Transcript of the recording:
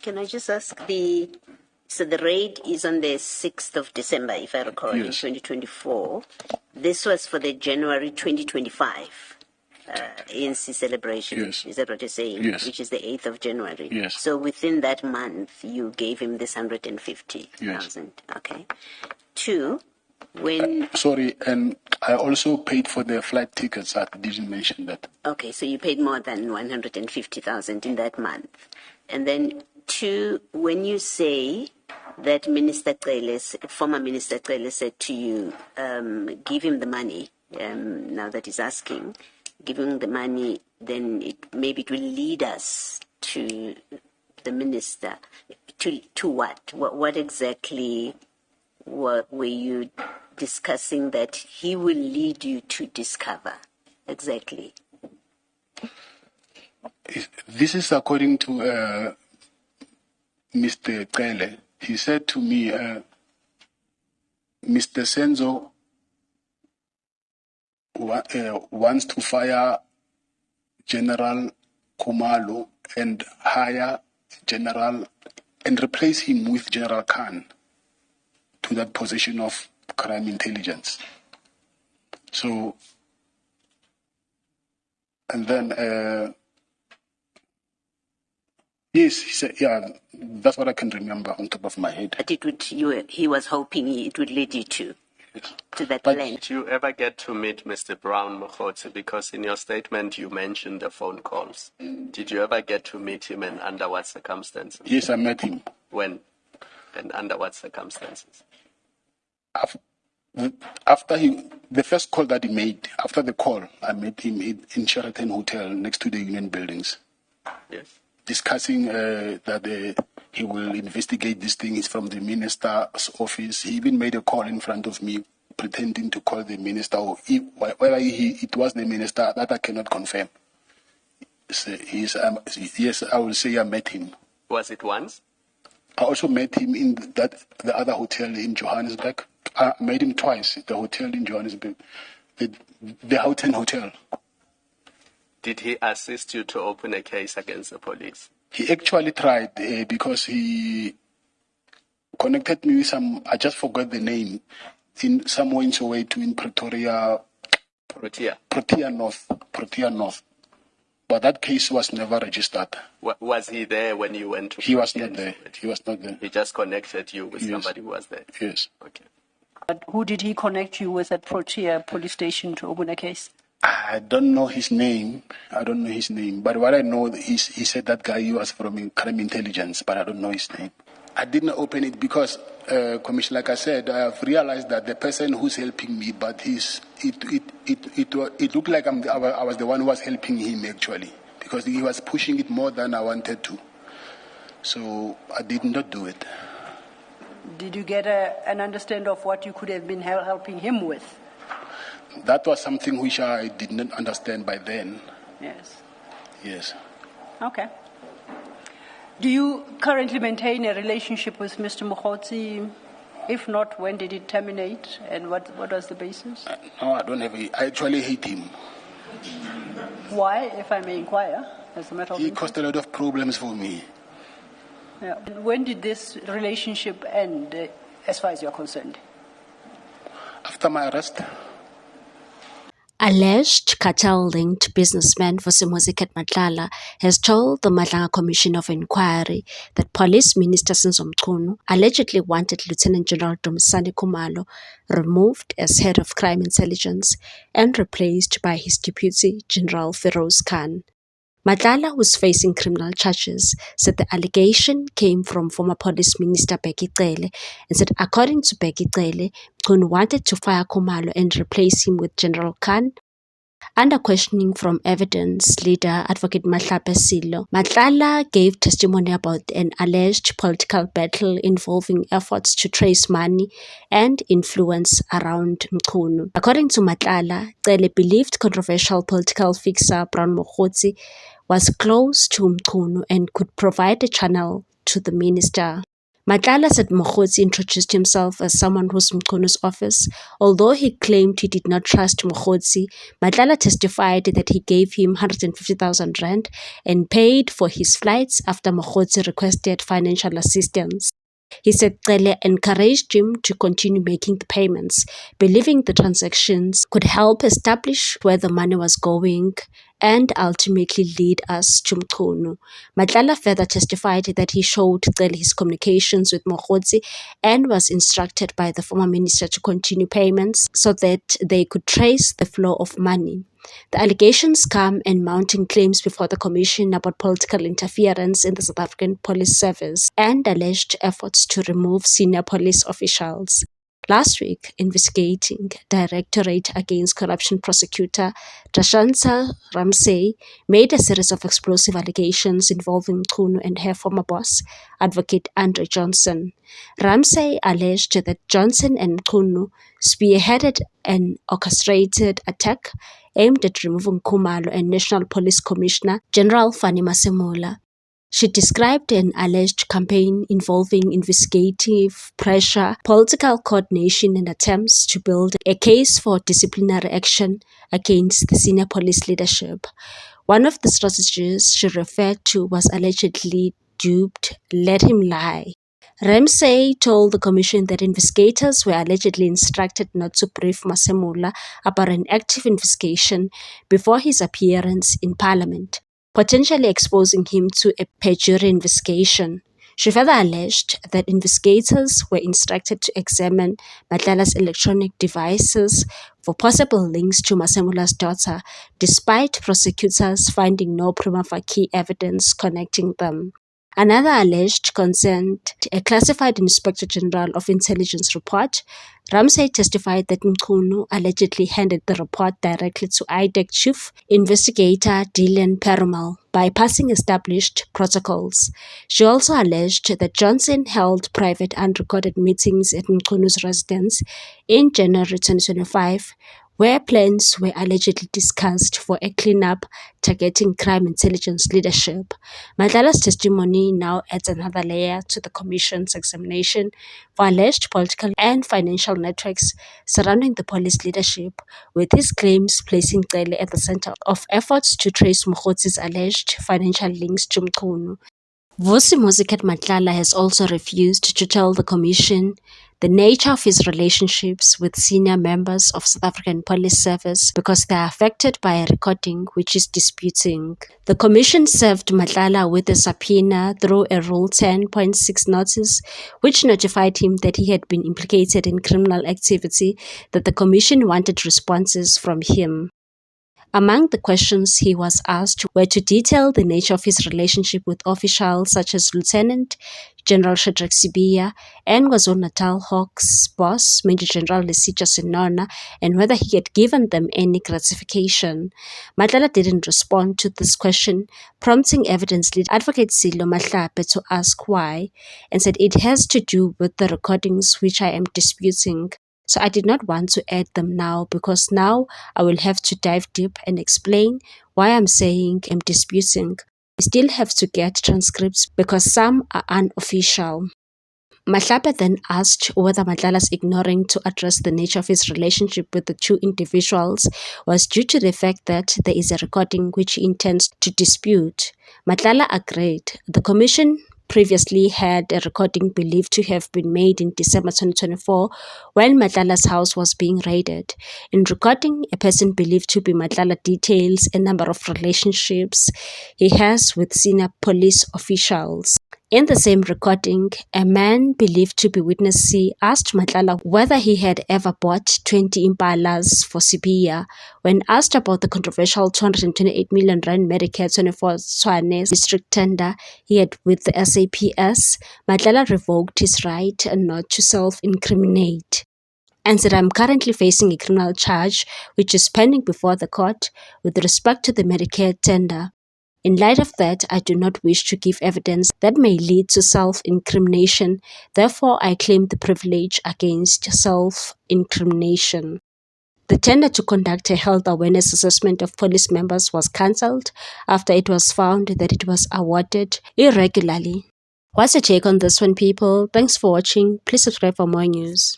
Can I just ask so the raid is on the 6th of December, if I recall, in 2024. This was for the January 2025 ANC celebration. Yes. Is that what you're saying? Yes. Which is the 8th of January. Yes. So within that month, you gave him this 150,000. Yes. Okay. 2, when... Sorry, and I also paid for the flight tickets. I didn't mention that. Okay, so you paid more than 150,000 in that month. And then 2, when you say that former Minister Cele said to you, give him the money, now that he's asking, give him the money, then maybe it will lead us to the minister. To what? What exactly were you discussing that he will lead you to discover? Exactly. This is according to Mr. Cele. He said to me, Mr. Senzo wants to fire General Khumalo and hire General and replace him with General Khan to that position of crime intelligence. So, and then, yes, he said, yeah, that's what I can remember on top of my head. But he was hoping it would lead you to that But plan. Did you ever get to meet Mr. Brown Mokgotsi? Because in your statement you mentioned the phone calls. Did you ever get to meet him, and under what circumstances? Yes, I met him. When? And under what circumstances? After the first call that he made, after the call, I met him in Sheraton Hotel next to the Union Buildings. Yes. Discussing that he will investigate this thing. It's from the minister's office. He even made a call in front of me, pretending to call the minister. Or whether it was the minister, that I cannot confirm. So yes, I will say I met him. Was it once? I also met him in the other hotel in Johannesburg. I met him twice. The hotel in Johannesburg, the Houghton Hotel. Did he assist you to open a case against the police? He actually tried because he connected me with some, I just forgot the name, in somewhere in Soweto, in Pretoria. Protea North. But that case was never registered. Was he there when you went to He was not there. He was not there. He just connected you with somebody who was there? Yes. Okay. But who did he connect you with at Protea police station to open a case? I don't know his name. But what I know is he said that guy he was from crime intelligence, but I don't know his name. I didn't open it because, Commissioner, like I said, I have realized that the person who's helping me, but it looked like I was the one who was helping him actually, because he was pushing it more than I wanted to. So I did not do it. Did you get an understanding of what you could have been helping him with? That was something which I did not understand by then. Yes. Yes. Okay. Do you currently maintain a relationship with Mr. Mokgotsi? If not, when did it terminate, and what was the basis? No, I don't have. I actually hate him. Why, if I may inquire, as a matter of He interest? caused a lot of problems for me. Yeah. And when did this relationship end, as far as you're concerned? After my arrest. Alleged cartel-linked businessman Vusimuzi Matlala has told the Madlanga Commission of Inquiry that Police Minister Senzo Mchunu allegedly wanted Lieutenant General Dumisani Khumalo removed as head of crime intelligence and replaced by his deputy, General Feroz Khan. Matlala, who's facing criminal charges, said the allegation came from former Police Minister Bheki Cele and said according to Bheki Cele, Mchunu wanted to fire Khumalo and replace him with General Khan. Under questioning from evidence leader Advocate Mahlape Silo, Matlala gave testimony about an alleged political battle involving efforts to trace money and influence around Mchunu. According to Matlala, Cele believed controversial political fixer Brown Mokgotsi was close to Mchunu and could provide a channel to the minister. Matlala said Mokgotsi introduced himself as someone who's Mchunu office. Although he claimed he did not trust Mokgotsi, Matlala testified that he gave him 150,000 rand and paid for his flights after Mokgotsi requested financial assistance. He said Cele encouraged him to continue making the payments, believing the transactions could help establish where the money was going and ultimately lead us to Mchunu. Matlala further testified that he showed Cele his communications with Mokgotsi and was instructed by the former minister to continue payments so that they could trace the flow of money. The allegations come and mounting claims before the Commission about political interference in the South African Police Service and alleged efforts to remove senior police officials. Last week, Investigating Directorate Against Corruption prosecutor Dashansa Ramsey made a series of explosive allegations involving Mchunu and her former boss, Advocate Andre Johnson. Ramsey alleged that Johnson and Mchunu spearheaded an orchestrated attack aimed at removing Khumalo and National Police Commissioner General Fanny Masemola. She described an alleged campaign involving investigative pressure, political coordination, and attempts to build a case for disciplinary action against the senior police leadership. One of the strategies she referred to was allegedly dubbed "Let Him Lie." Ramsey told the commission that investigators were allegedly instructed not to brief Masemola about an active investigation before his appearance in Parliament, potentially exposing him to a perjury investigation. She further alleged that investigators were instructed to examine Matlala's electronic devices for possible links to Masemola's daughter, despite prosecutors finding no prima facie evidence connecting them. Another alleged concerned a classified Inspector General of Intelligence report. Ramsey testified that Mchunu allegedly handed the report directly to IDEC Chief Investigator Dylan Perumal, bypassing established protocols. She also alleged that Johnson held private unrecorded meetings at Mchunu's residence in January 2025, where plans were allegedly discussed for a cleanup targeting crime intelligence leadership. Matlala's testimony now adds another layer to the Commission's examination for alleged political and financial networks surrounding the police leadership, with his claims placing Cele at the center of efforts to trace Mokgotzi's alleged financial links to Mchunu. Vusi Musicat Matlala has also refused to tell the Commission the nature of his relationships with senior members of South African Police Service because they are affected by a recording which is disputing. The Commission served Matlala with a subpoena through a Rule 10.6 notice, which notified him that he had been implicated in criminal activity, that the Commission wanted responses from him. Among the questions he was asked were to detail the nature of his relationship with officials such as Lieutenant General Shadrack Sibiya and KwaZulu-Natal Hawks boss Major General Lesitja Senona, and whether he had given them any gratification. Matlala didn't respond to this question, prompting evidence lead Advocate Silo Mahlape to ask why, and said it has to do with the recordings which I am disputing. So I did not want to add them now because now I will have to dive deep and explain why I'm saying I'm disputing. We still have to get transcripts because some are unofficial. Mahlape then asked whether Matlala's ignoring to address the nature of his relationship with the two individuals was due to the fact that there is a recording which he intends to dispute. Matlala agreed. The Commission previously had a recording believed to have been made in December 2024 when Matlala's house was being raided. In recording, a person believed to be Matlala details a number of relationships he has with senior police officials. In the same recording, a man believed to be witness C asked Matlala whether he had ever bought 20 impalas for Sibiya. When asked about the controversial 228 million rand Medicare 24 Tshwane district tender he had with the SAPS, Matlala revoked his right not to self-incriminate and said, I'm currently facing a criminal charge which is pending before the court with respect to the Medicare tender. In light of that, I do not wish to give evidence that may lead to self-incrimination. Therefore, I claim the privilege against self-incrimination. The tender to conduct a health awareness assessment of police members was cancelled after it was found that it was awarded irregularly. What's your take on this one, people? Thanks for watching. Please subscribe for more news.